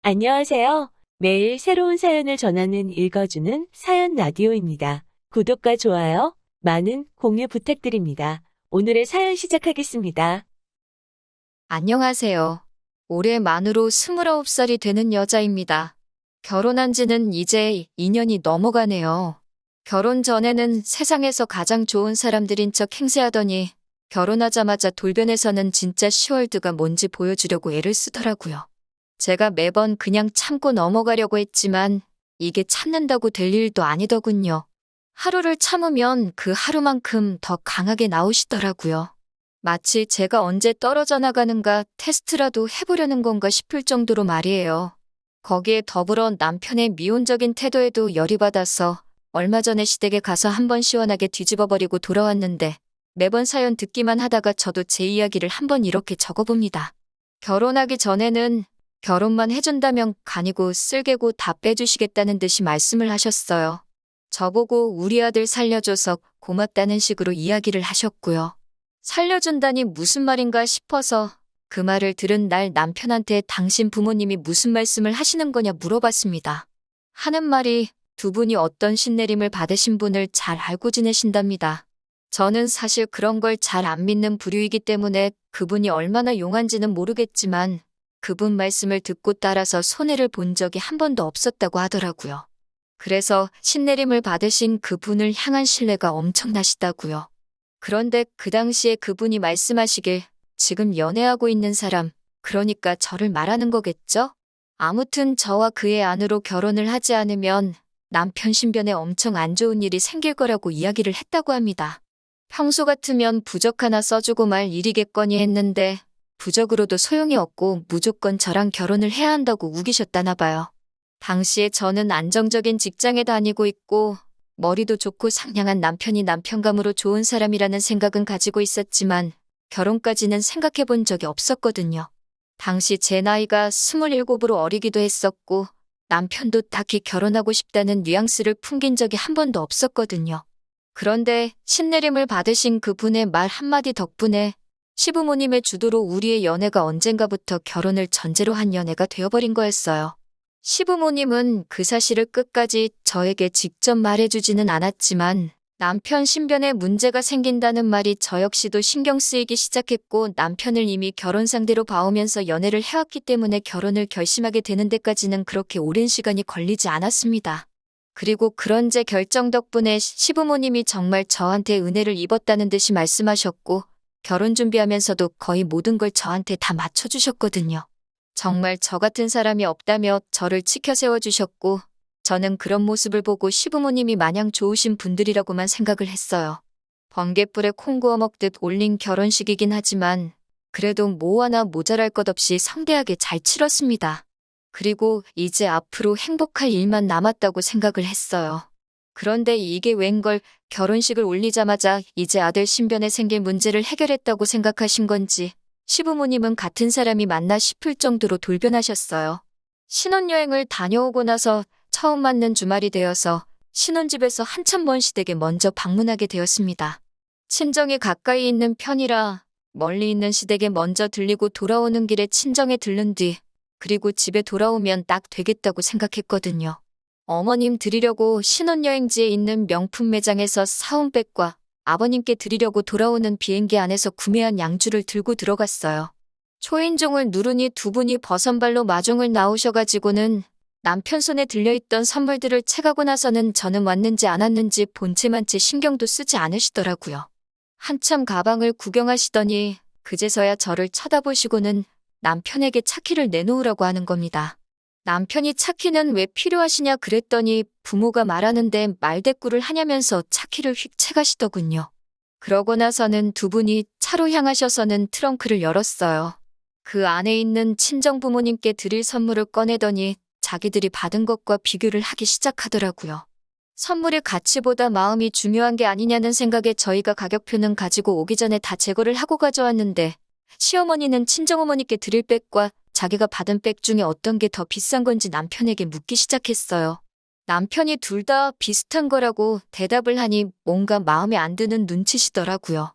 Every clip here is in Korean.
안녕하세요. 매일 새로운 사연을 전하는 읽어주는 사연 라디오입니다. 구독과 좋아요, 많은 공유 부탁드립니다. 오늘의 사연 시작하겠습니다. 안녕하세요. 올해 만으로 29살이 되는 여자입니다. 결혼한 지는 이제 2년이 넘어가네요. 결혼 전에는 세상에서 가장 좋은 사람들인 척 행세하더니 결혼하자마자 돌변해서는 진짜 시월드가 뭔지 보여주려고 애를 쓰더라고요. 제가 매번 그냥 참고 넘어가려고 했지만 이게 참는다고 될 일도 아니더군요. 하루를 참으면 그 하루만큼 더 강하게 나오시더라고요. 마치 제가 언제 떨어져 나가는가 테스트라도 해보려는 건가 싶을 정도로 말이에요. 거기에 더불어 남편의 미온적인 태도에도 열이 받아서 얼마 전에 시댁에 가서 한번 시원하게 뒤집어버리고 돌아왔는데 매번 사연 듣기만 하다가 저도 제 이야기를 한번 이렇게 적어봅니다. 결혼하기 전에는 결혼만 해준다면 간이고 쓸개고 다 빼주시겠다는 듯이 말씀을 하셨어요. 저보고 우리 아들 살려줘서 고맙다는 식으로 이야기를 하셨고요. 살려준다니 무슨 말인가 싶어서 그 말을 들은 날 남편한테 당신 부모님이 무슨 말씀을 하시는 거냐 물어봤습니다. 하는 말이 두 분이 어떤 신내림을 받으신 분을 잘 알고 지내신답니다. 저는 사실 그런 걸 잘 안 믿는 부류이기 때문에 그분이 얼마나 용한지는 모르겠지만 그분 말씀을 듣고 따라서 손해를 본 적이 한 번도 없었다고 하더라고요. 그래서 신내림을 받으신 그분을 향한 신뢰가 엄청나시다고요. 그런데 그 당시에 그분이 말씀하시길 지금 연애하고 있는 사람, 그러니까 저를 말하는 거겠죠? 아무튼 저와 그의 안으로 결혼을 하지 않으면 남편 신변에 엄청 안 좋은 일이 생길 거라고 이야기를 했다고 합니다. 평소 같으면 부적 하나 써주고 말 일이겠거니 했는데 부적으로도 소용이 없고 무조건 저랑 결혼을 해야 한다고 우기셨다나 봐요. 당시에 저는 안정적인 직장에 다니고 있고 머리도 좋고 상냥한 남편이 남편감으로 좋은 사람이라는 생각은 가지고 있었지만 결혼까지는 생각해 본 적이 없었거든요. 당시 제 나이가 27으로 어리기도 했었고 남편도 딱히 결혼하고 싶다는 뉘앙스를 풍긴 적이 한 번도 없었거든요. 그런데 신내림을 받으신 그분의 말 한마디 덕분에 시부모님의 주도로 우리의 연애가 언젠가부터 결혼을 전제로 한 연애가 되어버린 거였어요. 시부모님은 그 사실을 끝까지 저에게 직접 말해주지는 않았지만 남편 신변에 문제가 생긴다는 말이 저 역시도 신경 쓰이기 시작했고 남편을 이미 결혼 상대로 봐오면서 연애를 해왔기 때문에 결혼을 결심하게 되는 데까지는 그렇게 오랜 시간이 걸리지 않았습니다. 그리고 그런 제 결정 덕분에 시부모님이 정말 저한테 은혜를 입었다는 듯이 말씀하셨고 결혼 준비하면서도 거의 모든 걸 저한테 다 맞춰주셨거든요. 정말 저 같은 사람이 없다며 저를 치켜 세워주셨고 저는 그런 모습을 보고 시부모님이 마냥 좋으신 분들이라고만 생각을 했어요. 번갯불에 콩 구워 먹듯 올린 결혼식이긴 하지만 그래도 뭐 하나 모자랄 것 없이 성대하게 잘 치렀습니다. 그리고 이제 앞으로 행복할 일만 남았다고 생각을 했어요. 그런데 이게 웬걸 결혼식을 올리자마자 이제 아들 신변에 생길 문제를 해결했다고 생각하신 건지 시부모님은 같은 사람이 맞나 싶을 정도로 돌변하셨어요. 신혼여행을 다녀오고 나서 처음 맞는 주말이 되어서 신혼집에서 한참 먼 시댁에 먼저 방문하게 되었습니다. 친정이 가까이 있는 편이라 멀리 있는 시댁에 먼저 들리고 돌아오는 길에 친정에 들른 뒤 그리고 집에 돌아오면 딱 되겠다고 생각했거든요. 어머님 드리려고 신혼여행지에 있는 명품 매장에서 사온 백과 아버님께 드리려고 돌아오는 비행기 안에서 구매한 양주를 들고 들어갔어요. 초인종을 누르니 두 분이 버선발로 마중을 나오셔가지고는 남편 손에 들려있던 선물들을 채가고 나서는 저는 왔는지 안 왔는지 본체만 채 신경도 쓰지 않으시더라고요. 한참 가방을 구경하시더니 그제서야 저를 쳐다보시고는 남편에게 차키를 내놓으라고 하는 겁니다. 남편이 차키는 왜 필요하시냐 그랬더니 부모가 말하는데 말대꾸를 하냐면서 차키를 휙 채가시더군요. 그러고 나서는 두 분이 차로 향하셔서는 트렁크를 열었어요. 그 안에 있는 친정 부모님께 드릴 선물을 꺼내더니 자기들이 받은 것과 비교를 하기 시작하더라고요. 선물의 가치보다 마음이 중요한 게 아니냐는 생각에 저희가 가격표는 가지고 오기 전에 다 제거를 하고 가져왔는데 시어머니는 친정어머니께 드릴 백과 자기가 받은 백 중에 어떤 게 더 비싼 건지 남편에게 묻기 시작했어요. 남편이 둘 다 비슷한 거라고 대답을 하니 뭔가 마음에 안 드는 눈치시더라고요.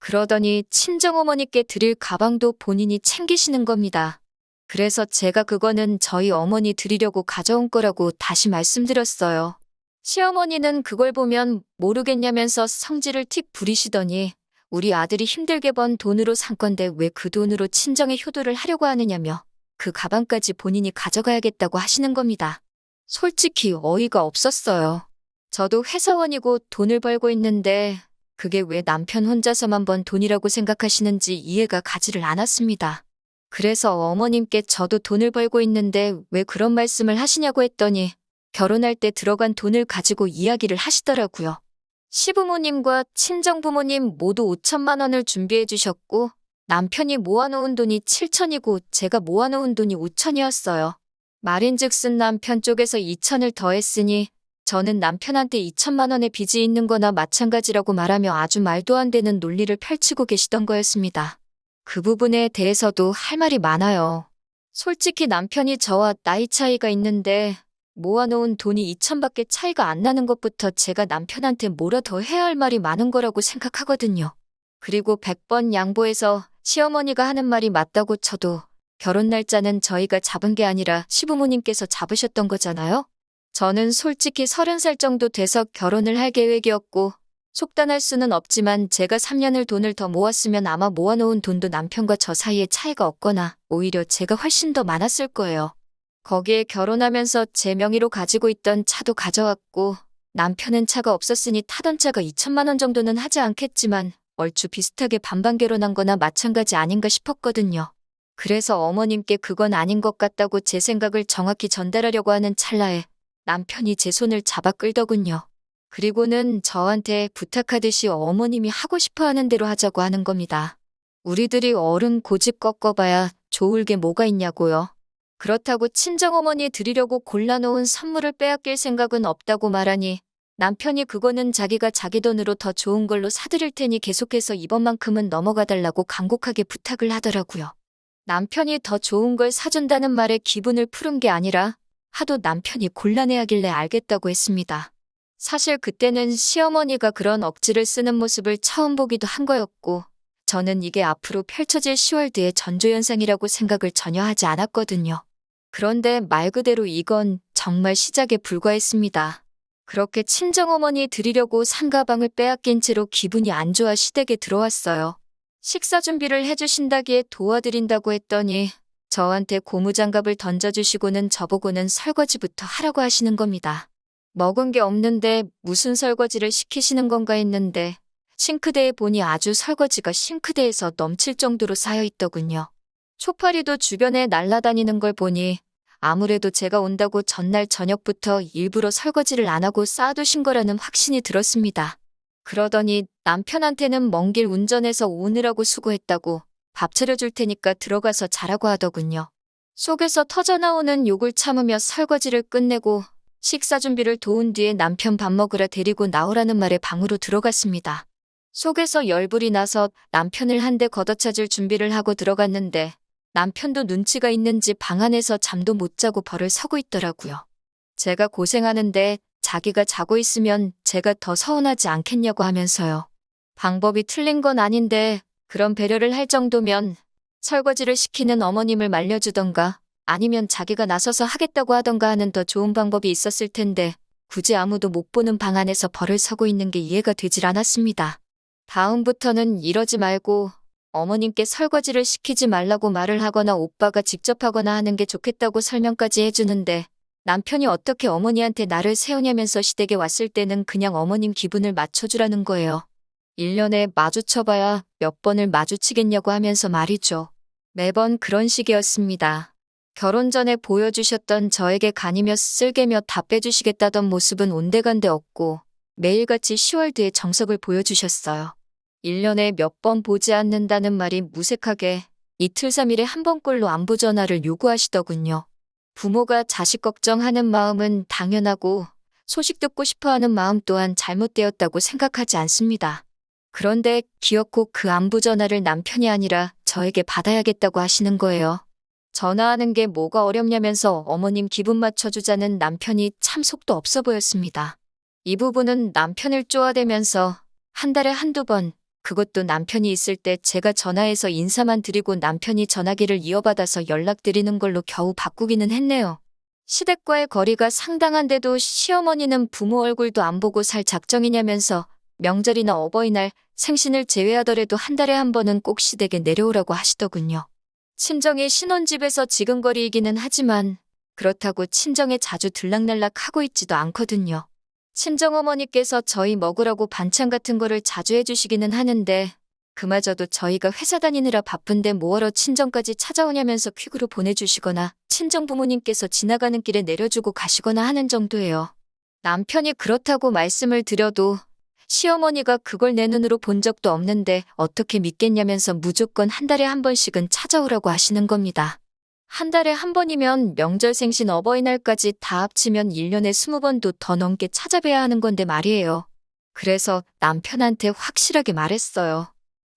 그러더니 친정어머니께 드릴 가방도 본인이 챙기시는 겁니다. 그래서 제가 그거는 저희 어머니 드리려고 가져온 거라고 다시 말씀드렸어요. 시어머니는 그걸 보면 모르겠냐면서 성질을 틱 부리시더니 우리 아들이 힘들게 번 돈으로 산 건데 왜 그 돈으로 친정에 효도를 하려고 하느냐며 그 가방까지 본인이 가져가야겠다고 하시는 겁니다. 솔직히 어이가 없었어요. 저도 회사원이고 돈을 벌고 있는데 그게 왜 남편 혼자서만 번 돈이라고 생각하시는지 이해가 가지를 않았습니다. 그래서 어머님께 저도 돈을 벌고 있는데 왜 그런 말씀을 하시냐고 했더니 결혼할 때 들어간 돈을 가지고 이야기를 하시더라고요. 시부모님과 친정부모님 모두 5천만 원을 준비해 주셨고 남편이 모아놓은 돈이 7천이고 제가 모아놓은 돈이 5천이었어요. 말인즉슨 남편 쪽에서 2천을 더했으니 저는 남편한테 2천만 원의 빚이 있는 거나 마찬가지라고 말하며 아주 말도 안 되는 논리를 펼치고 계시던 거였습니다. 그 부분에 대해서도 할 말이 많아요. 솔직히 남편이 저와 나이 차이가 있는데 모아놓은 돈이 2천밖에 차이가 안 나는 것부터 제가 남편한테 뭐라 더 해야 할 말이 많은 거라고 생각하거든요. 그리고 100번 양보해서 시어머니가 하는 말이 맞다고 쳐도 결혼 날짜는 저희가 잡은 게 아니라 시부모님께서 잡으셨던 거잖아요. 저는 솔직히 30살 정도 돼서 결혼을 할 계획이었고 속단할 수는 없지만 제가 3년을 돈을 더 모았으면 아마 모아놓은 돈도 남편과 저 사이에 차이가 없거나 오히려 제가 훨씬 더 많았을 거예요. 거기에 결혼하면서 제 명의로 가지고 있던 차도 가져왔고 남편은 차가 없었으니 타던 차가 2천만 원 정도는 하지 않겠지만 얼추 비슷하게 반반 결혼한 거나 마찬가지 아닌가 싶었거든요. 그래서 어머님께 그건 아닌 것 같다고 제 생각을 정확히 전달하려고 하는 찰나에 남편이 제 손을 잡아 끌더군요. 그리고는 저한테 부탁하듯이 어머님이 하고 싶어 하는 대로 하자고 하는 겁니다. 우리들이 어른 고집 꺾어봐야 좋을 게 뭐가 있냐고요. 그렇다고 친정어머니 드리려고 골라놓은 선물을 빼앗길 생각은 없다고 말하니 남편이 그거는 자기가 자기 돈으로 더 좋은 걸로 사드릴 테니 계속해서 이번만큼은 넘어가달라고 간곡하게 부탁을 하더라고요. 남편이 더 좋은 걸 사준다는 말에 기분을 푸른 게 아니라 하도 남편이 곤란해하길래 알겠다고 했습니다. 사실 그때는 시어머니가 그런 억지를 쓰는 모습을 처음 보기도 한 거였고 저는 이게 앞으로 펼쳐질 10월드의 전조현상이라고 생각을 전혀 하지 않았거든요. 그런데 말 그대로 이건 정말 시작에 불과했습니다. 그렇게 친정어머니 드리려고 산 가방을 빼앗긴 채로 기분이 안 좋아 시댁에 들어왔어요. 식사 준비를 해주신다기에 도와드린다고 했더니 저한테 고무장갑을 던져주시고는 저보고는 설거지부터 하라고 하시는 겁니다. 먹은 게 없는데 무슨 설거지를 시키시는 건가 했는데 싱크대에 보니 아주 설거지가 싱크대에서 넘칠 정도로 쌓여 있더군요. 초파리도 주변에 날아다니는 걸 보니 아무래도 제가 온다고 전날 저녁부터 일부러 설거지를 안 하고 쌓아두신 거라는 확신이 들었습니다. 그러더니 남편한테는 먼 길 운전해서 오느라고 수고했다고 밥 차려줄 테니까 들어가서 자라고 하더군요. 속에서 터져나오는 욕을 참으며 설거지를 끝내고 식사 준비를 도운 뒤에 남편 밥 먹으러 데리고 나오라는 말에 방으로 들어갔습니다. 속에서 열불이 나서 남편을 한 대 걷어차줄 준비를 하고 들어갔는데 남편도 눈치가 있는지 방 안에서 잠도 못 자고 벌을 서고 있더라고요. 제가 고생하는데 자기가 자고 있으면 제가 더 서운하지 않겠냐고 하면서요. 방법이 틀린 건 아닌데 그런 배려를 할 정도면 설거지를 시키는 어머님을 말려주던가 아니면 자기가 나서서 하겠다고 하던가 하는 더 좋은 방법이 있었을 텐데 굳이 아무도 못 보는 방 안에서 벌을 서고 있는 게 이해가 되질 않았습니다. 다음부터는 이러지 말고 어머님께 설거지를 시키지 말라고 말을 하거나 오빠가 직접 하거나 하는 게 좋겠다고 설명까지 해주는데 남편이 어떻게 어머니한테 나를 세우냐면서 시댁에 왔을 때는 그냥 어머님 기분을 맞춰주라는 거예요. 1년에 마주쳐봐야 몇 번을 마주치겠냐고 하면서 말이죠. 매번 그런 식이었습니다. 결혼 전에 보여주셨던 저에게 간이며 쓸개며 다 빼주시겠다던 모습은 온데간데 없고 매일같이 10월드의 정석을 보여주셨어요. 1년에 몇 번 보지 않는다는 말이 무색하게 이틀 3일에 한 번꼴로 안부 전화를 요구하시더군요. 부모가 자식 걱정하는 마음은 당연하고 소식 듣고 싶어하는 마음 또한 잘못되었다고 생각하지 않습니다. 그런데 기어코 그 안부 전화를 남편이 아니라 저에게 받아야겠다고 하시는 거예요. 전화하는 게 뭐가 어렵냐면서 어머님 기분 맞춰주자는 남편이 참 속도 없어 보였습니다. 이 부분은 남편을 쪼아대면서 한 달에 한두 번 그것도 남편이 있을 때 제가 전화해서 인사만 드리고 남편이 전화기를 이어받아서 연락드리는 걸로 겨우 바꾸기는 했네요. 시댁과의 거리가 상당한데도 시어머니는 부모 얼굴도 안 보고 살 작정이냐면서 명절이나 어버이날, 생신을 제외하더라도 한 달에 한 번은 꼭 시댁에 내려오라고 하시더군요. 친정이 신혼집에서 지근거리이기는 하지만 그렇다고 친정에 자주 들락날락 하고 있지도 않거든요. 친정어머니께서 저희 먹으라고 반찬 같은 거를 자주 해주시기는 하는데 그마저도 저희가 회사 다니느라 바쁜데 뭐하러 친정까지 찾아오냐면서 퀵으로 보내주시거나 친정 부모님께서 지나가는 길에 내려주고 가시거나 하는 정도예요. 남편이 그렇다고 말씀을 드려도 시어머니가 그걸 내 눈으로 본 적도 없는데 어떻게 믿겠냐면서 무조건 한 달에 한 번씩은 찾아오라고 하시는 겁니다. 한 달에 한 번이면 명절 생신 어버이날까지 다 합치면 1년에 20번도 더 넘게 찾아뵈야 하는 건데 말이에요. 그래서 남편한테 확실하게 말했어요.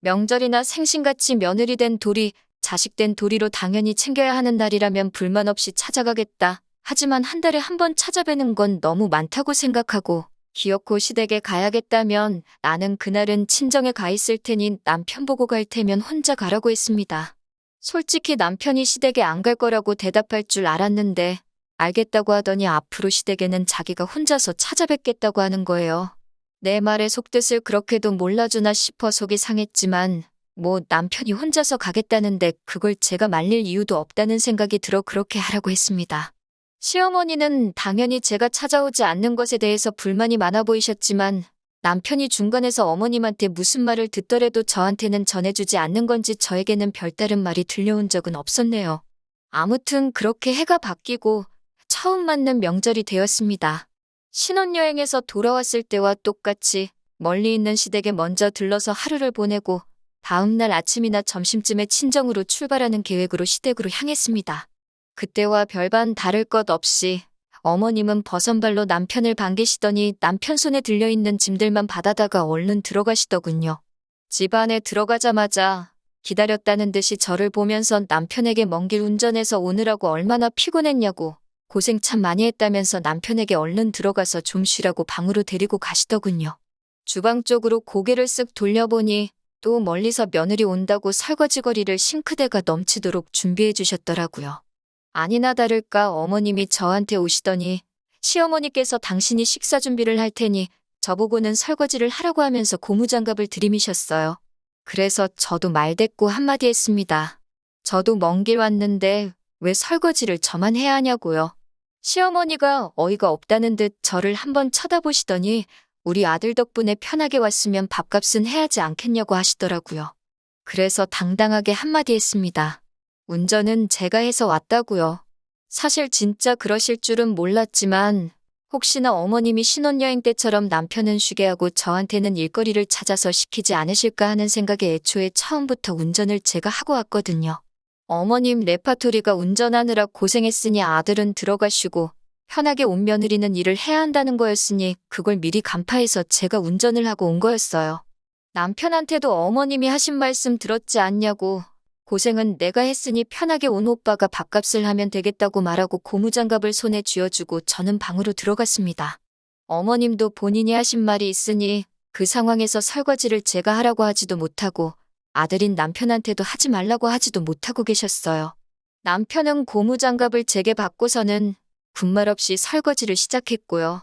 명절이나 생신같이 며느리 된 도리, 자식 된 도리로 당연히 챙겨야 하는 날이라면 불만 없이 찾아가겠다. 하지만 한 달에 한 번 찾아뵈는 건 너무 많다고 생각하고 기어코 시댁에 가야겠다면 나는 그날은 친정에 가 있을 테니 남편 보고 갈 테면 혼자 가라고 했습니다. 솔직히 남편이 시댁에 안 갈 거라고 대답할 줄 알았는데 알겠다고 하더니 앞으로 시댁에는 자기가 혼자서 찾아뵙겠다고 하는 거예요. 내 말의 속뜻을 그렇게도 몰라주나 싶어 속이 상했지만 뭐 남편이 혼자서 가겠다는데 그걸 제가 말릴 이유도 없다는 생각이 들어 그렇게 하라고 했습니다. 시어머니는 당연히 제가 찾아오지 않는 것에 대해서 불만이 많아 보이셨지만 남편이 중간에서 어머님한테 무슨 말을 듣더라도 저한테는 전해주지 않는 건지 저에게는 별다른 말이 들려온 적은 없었네요. 아무튼 그렇게 해가 바뀌고 처음 맞는 명절이 되었습니다. 신혼여행에서 돌아왔을 때와 똑같이 멀리 있는 시댁에 먼저 들러서 하루를 보내고 다음날 아침이나 점심쯤에 친정으로 출발하는 계획으로 시댁으로 향했습니다. 그때와 별반 다를 것 없이 어머님은 버선발로 남편을 반기시더니 남편 손에 들려있는 짐들만 받아다가 얼른 들어가시더군요. 집 안에 들어가자마자 기다렸다는 듯이 저를 보면서 남편에게 먼 길 운전해서 오느라고 얼마나 피곤했냐고 고생 참 많이 했다면서 남편에게 얼른 들어가서 좀 쉬라고 방으로 데리고 가시더군요. 주방 쪽으로 고개를 쓱 돌려보니 또 멀리서 며느리 온다고 설거지거리를 싱크대가 넘치도록 준비해 주셨더라고요. 아니나 다를까 어머님이 저한테 오시더니 시어머니께서 당신이 식사 준비를 할 테니 저보고는 설거지를 하라고 하면서 고무장갑을 들이미셨어요. 그래서 저도 말대꾸 한마디 했습니다. 저도 먼 길 왔는데 왜 설거지를 저만 해야 하냐고요. 시어머니가 어이가 없다는 듯 저를 한번 쳐다보시더니 우리 아들 덕분에 편하게 왔으면 밥값은 해야지 않겠냐고 하시더라고요. 그래서 당당하게 한마디 했습니다. 운전은 제가 해서 왔다고요. 사실 진짜 그러실 줄은 몰랐지만 혹시나 어머님이 신혼여행 때처럼 남편은 쉬게 하고 저한테는 일거리를 찾아서 시키지 않으실까 하는 생각에 애초에 처음부터 운전을 제가 하고 왔거든요. 어머님 레파토리가 운전하느라 고생했으니 아들은 들어가시고 편하게 온 며느리는 일을 해야 한다는 거였으니 그걸 미리 간파해서 제가 운전을 하고 온 거였어요. 남편한테도 어머님이 하신 말씀 들었지 않냐고 고생은 내가 했으니 편하게 온 오빠가 밥값을 하면 되겠다고 말하고 고무장갑을 손에 쥐어주고 저는 방으로 들어갔습니다. 어머님도 본인이 하신 말이 있으니 그 상황에서 설거지를 제가 하라고 하지도 못하고 아들인 남편한테도 하지 말라고 하지도 못하고 계셨어요. 남편은 고무장갑을 제게 받고서는 군말 없이 설거지를 시작했고요.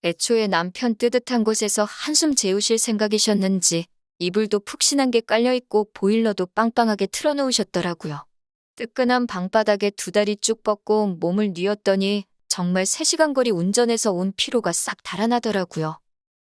애초에 남편 뜨뜻한 곳에서 한숨 재우실 생각이셨는지 이불도 푹신한 게 깔려있고 보일러도 빵빵하게 틀어놓으셨더라고요. 뜨끈한 방바닥에 두 다리 쭉 뻗고 몸을 뉘었더니 정말 3시간 거리 운전해서 온 피로가 싹 달아나더라고요.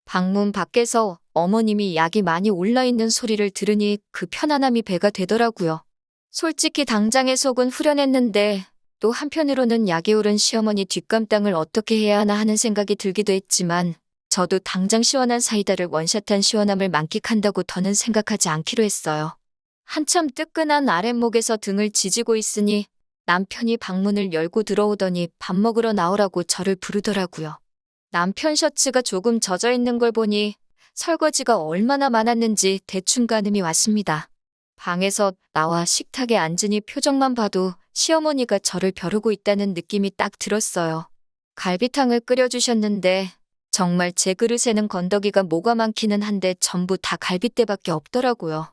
방문 밖에서 어머님이 약이 많이 올라있는 소리를 들으니 그 편안함이 배가 되더라고요. 솔직히 당장에 속은 후련했는데 또 한편으로는 약이 오른 시어머니 뒷감당을 어떻게 해야 하나 하는 생각이 들기도 했지만 저도 당장 시원한 사이다를 원샷한 시원함을 만끽한다고 더는 생각하지 않기로 했어요. 한참 뜨끈한 아랫목에서 등을 지지고 있으니 남편이 방문을 열고 들어오더니 밥 먹으러 나오라고 저를 부르더라고요. 남편 셔츠가 조금 젖어 있는 걸 보니 설거지가 얼마나 많았는지 대충 가늠이 왔습니다. 방에서 나와 식탁에 앉으니 표정만 봐도 시어머니가 저를 벼르고 있다는 느낌이 딱 들었어요. 갈비탕을 끓여주셨는데 정말 제 그릇에는 건더기가 뭐가 많기는 한데 전부 다 갈빗대밖에 없더라고요.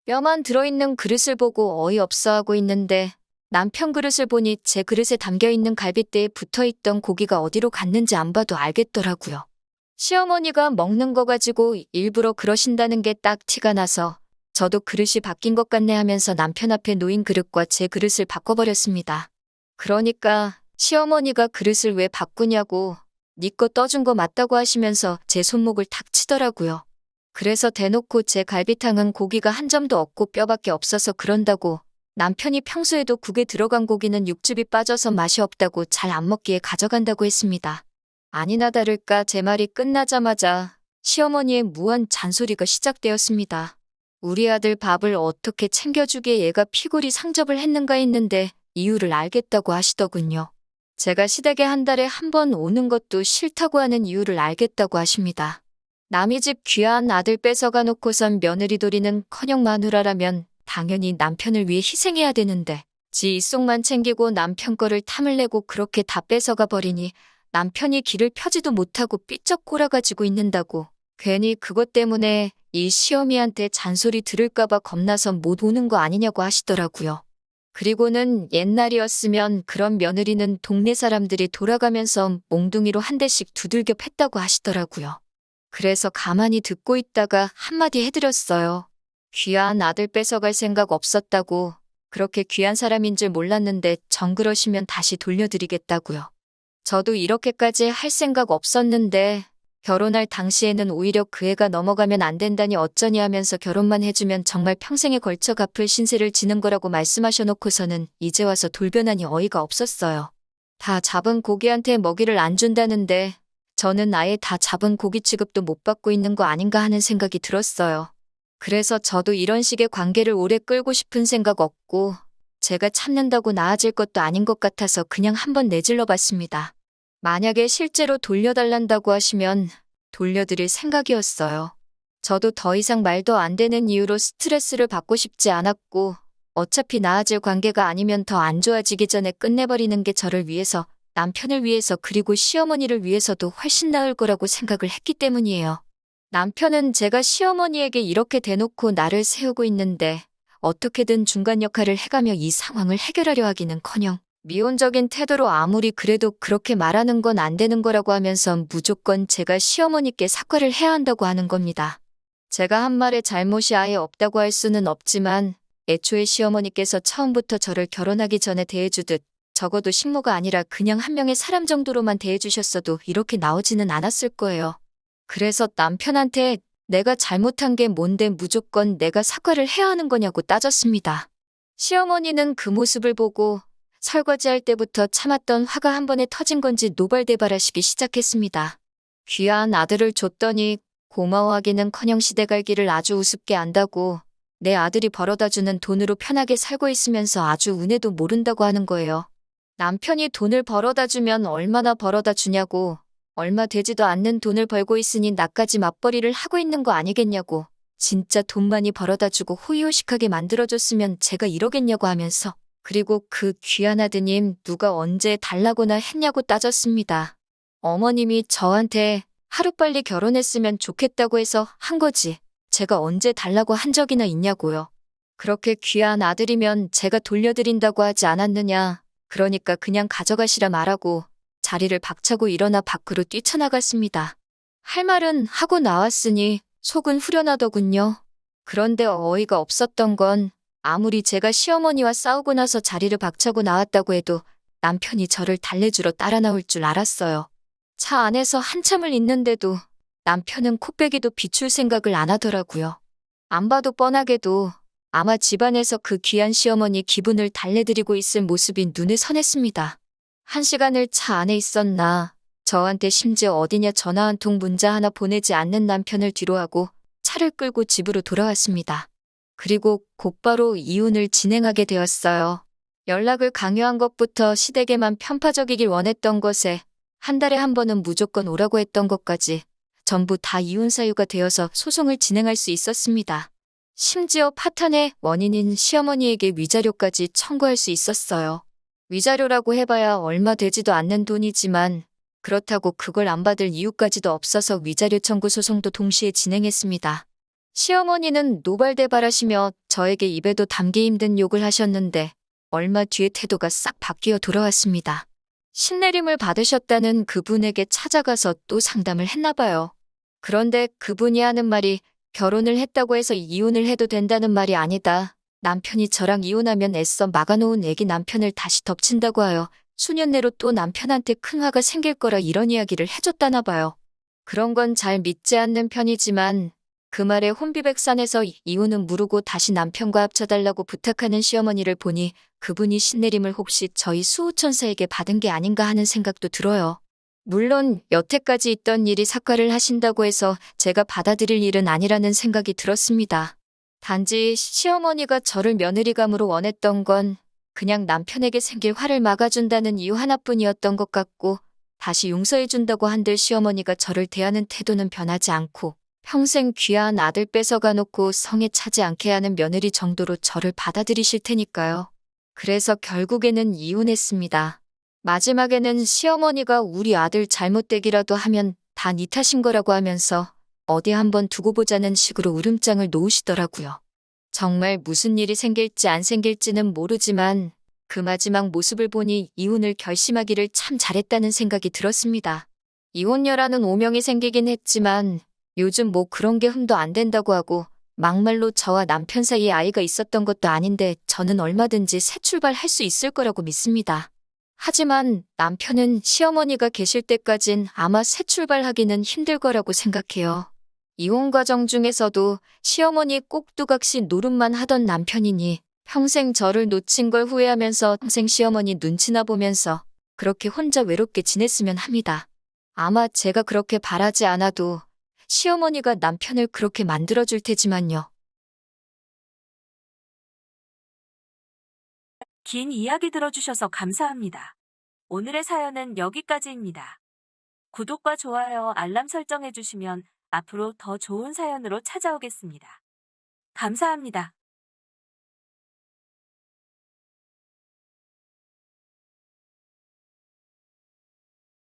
뼈만 들어있는 그릇을 보고 어이없어하고 있는데 남편 그릇을 보니 제 그릇에 담겨있는 갈빗대에 붙어있던 고기가 어디로 갔는지 안 봐도 알겠더라고요. 시어머니가 먹는 거 가지고 일부러 그러신다는 게 딱 티가 나서 저도 그릇이 바뀐 것 같네 하면서 남편 앞에 놓인 그릇과 제 그릇을 바꿔버렸습니다. 그러니까 시어머니가 그릇을 왜 바꾸냐고 니 거 떠준 거 맞다고 하시면서 제 손목을 탁 치더라고요. 그래서 대놓고 제 갈비탕은 고기가 한 점도 없고 뼈밖에 없어서 그런다고 남편이 평소에도 국에 들어간 고기는 육즙이 빠져서 맛이 없다고 잘 안 먹기에 가져간다고 했습니다. 아니나 다를까 제 말이 끝나자마자 시어머니의 무한 잔소리가 시작되었습니다. 우리 아들 밥을 어떻게 챙겨주기에 얘가 피골이 상접을 했는가 했는데 이유를 알겠다고 하시더군요. 제가 시댁에 한 달에 한 번 오는 것도 싫다고 하는 이유를 알겠다고 하십니다. 남의 집 귀한 아들 뺏어가 놓고선 며느리 도리는커녕 마누라라면 당연히 남편을 위해 희생해야 되는데 지 입속만 챙기고 남편 거를 탐을 내고 그렇게 다 뺏어가 버리니 남편이 길을 펴지도 못하고 삐쩍 꼴아가지고 있는다고 괜히 그것 때문에 이 시어미한테 잔소리 들을까봐 겁나서 못 오는 거 아니냐고 하시더라고요. 그리고는 옛날이었으면 그런 며느리는 동네 사람들이 돌아가면서 몽둥이로 한 대씩 두들겨 팼다고 하시더라고요. 그래서 가만히 듣고 있다가 한마디 해드렸어요. 귀한 아들 뺏어갈 생각 없었다고 그렇게 귀한 사람인 줄 몰랐는데 정그러시면 다시 돌려드리겠다고요. 저도 이렇게까지 할 생각 없었는데 결혼할 당시에는 오히려 그 애가 넘어가면 안 된다니 어쩌니 하면서 결혼만 해주면 정말 평생에 걸쳐 갚을 신세를 지는 거라고 말씀하셔놓고서는 이제 와서 돌변하니 어이가 없었어요. 다 잡은 고기한테 먹이를 안 준다는데 저는 아예 다 잡은 고기 취급도 못 받고 있는 거 아닌가 하는 생각이 들었어요. 그래서 저도 이런 식의 관계를 오래 끌고 싶은 생각 없고 제가 참는다고 나아질 것도 아닌 것 같아서 그냥 한번 내질러 봤습니다. 만약에 실제로 돌려달란다고 하시면 돌려드릴 생각이었어요. 저도 더 이상 말도 안 되는 이유로 스트레스를 받고 싶지 않았고 어차피 나아질 관계가 아니면 더 안 좋아지기 전에 끝내버리는 게 저를 위해서, 남편을 위해서 그리고 시어머니를 위해서도 훨씬 나을 거라고 생각을 했기 때문이에요. 남편은 제가 시어머니에게 이렇게 대놓고 나를 세우고 있는데 어떻게든 중간 역할을 해가며 이 상황을 해결하려 하기는커녕 미온적인 태도로 아무리 그래도 그렇게 말하는 건 안 되는 거라고 하면서 무조건 제가 시어머니께 사과를 해야 한다고 하는 겁니다. 제가 한 말에 잘못이 아예 없다고 할 수는 없지만 애초에 시어머니께서 처음부터 저를 결혼하기 전에 대해주듯 적어도 식모가 아니라 그냥 한 명의 사람 정도로만 대해주셨어도 이렇게 나오지는 않았을 거예요. 그래서 남편한테 내가 잘못한 게 뭔데 무조건 내가 사과를 해야 하는 거냐고 따졌습니다. 시어머니는 그 모습을 보고 설거지할 때부터 참았던 화가 한 번에 터진 건지 노발대발하시기 시작했습니다. 귀한 아들을 줬더니 고마워하기는커녕 시대갈기를 아주 우습게 안다고 내 아들이 벌어다주는 돈으로 편하게 살고 있으면서 아주 은혜도 모른다고 하는 거예요. 남편이 돈을 벌어다주면 얼마나 벌어다주냐고, 얼마 되지도 않는 돈을 벌고 있으니 나까지 맞벌이를 하고 있는 거 아니겠냐고, 진짜 돈 많이 벌어다주고 호의호식하게 만들어줬으면 제가 이러겠냐고 하면서 그리고 그 귀한 아드님 누가 언제 달라고나 했냐고 따졌습니다. 어머님이 저한테 하루빨리 결혼했으면 좋겠다고 해서 한 거지 제가 언제 달라고 한 적이나 있냐고요. 그렇게 귀한 아들이면 제가 돌려드린다고 하지 않았느냐. 그러니까 그냥 가져가시라 말하고 자리를 박차고 일어나 밖으로 뛰쳐나갔습니다. 할 말은 하고 나왔으니 속은 후련하더군요. 그런데 어이가 없었던 건 아무리 제가 시어머니와 싸우고 나서 자리를 박차고 나왔다고 해도 남편이 저를 달래주러 따라 나올 줄 알았어요. 차 안에서 한참을 있는데도 남편은 코빼기도 비출 생각을 안 하더라고요. 안 봐도 뻔하게도 아마 집안에서 그 귀한 시어머니 기분을 달래드리고 있을 모습이 눈에 선했습니다. 1시간을 차 안에 있었나, 저한테 심지어 어디냐 전화 한 통 문자 하나 보내지 않는 남편을 뒤로하고 차를 끌고 집으로 돌아왔습니다. 그리고 곧바로 이혼을 진행하게 되었어요. 연락을 강요한 것부터 시댁에만 편파적이길 원했던 것에 한 달에 한 번은 무조건 오라고 했던 것까지 전부 다 이혼 사유가 되어서 소송을 진행할 수 있었습니다. 심지어 파탄의 원인인 시어머니에게 위자료까지 청구할 수 있었어요. 위자료라고 해봐야 얼마 되지도 않는 돈이지만 그렇다고 그걸 안 받을 이유까지도 없어서 위자료 청구 소송도 동시에 진행했습니다. 시어머니는 노발대발하시며 저에게 입에도 담기 힘든 욕을 하셨는데 얼마 뒤에 태도가 싹 바뀌어 돌아왔습니다. 신내림을 받으셨다는 그분에게 찾아가서 또 상담을 했나 봐요. 그런데 그분이 하는 말이 결혼을 했다고 해서 이혼을 해도 된다는 말이 아니다. 남편이 저랑 이혼하면 애써 막아놓은 애기 남편을 다시 덮친다고 하여 수년 내로 또 남편한테 큰 화가 생길 거라 이런 이야기를 해줬다나 봐요. 그런 건 잘 믿지 않는 편이지만 그 말에 혼비백산해서 이혼은 무르고 다시 남편과 합쳐달라고 부탁하는 시어머니를 보니 그분이 신내림을 혹시 저희 수호천사에게 받은 게 아닌가 하는 생각도 들어요. 물론 여태까지 있던 일이 사과를 하신다고 해서 제가 받아들일 일은 아니라는 생각이 들었습니다. 단지 시어머니가 저를 며느리감으로 원했던 건 그냥 남편에게 생길 화를 막아준다는 이유 하나뿐이었던 것 같고 다시 용서해준다고 한들 시어머니가 저를 대하는 태도는 변하지 않고 평생 귀한 아들 뺏어가 놓고 성에 차지 않게 하는 며느리 정도로 저를 받아들이실 테니까요. 그래서 결국에는 이혼했습니다. 마지막에는 시어머니가 우리 아들 잘못되기라도 하면 다 네 탓인 거라고 하면서 어디 한번 두고 보자는 식으로 울음장을 놓으시더라고요. 정말 무슨 일이 생길지 안 생길지는 모르지만 그 마지막 모습을 보니 이혼을 결심하기를 참 잘했다는 생각이 들었습니다. 이혼녀라는 오명이 생기긴 했지만 요즘 뭐 그런 게 흠도 안 된다고 하고 막말로 저와 남편 사이에 아이가 있었던 것도 아닌데 저는 얼마든지 새 출발할 수 있을 거라고 믿습니다. 하지만 남편은 시어머니가 계실 때까진 아마 새 출발하기는 힘들 거라고 생각해요. 이혼 과정 중에서도 시어머니 꼭두각시 노릇만 하던 남편이니 평생 저를 놓친 걸 후회하면서 평생 시어머니 눈치나 보면서 그렇게 혼자 외롭게 지냈으면 합니다. 아마 제가 그렇게 바라지 않아도 시어머니가 남편을 그렇게 만들어줄 테지만요. 긴 이야기 들어주셔서 감사합니다. 오늘의 사연은 여기까지입니다. 구독과 좋아요, 알람 설정해주시면 앞으로 더 좋은 사연으로 찾아오겠습니다. 감사합니다.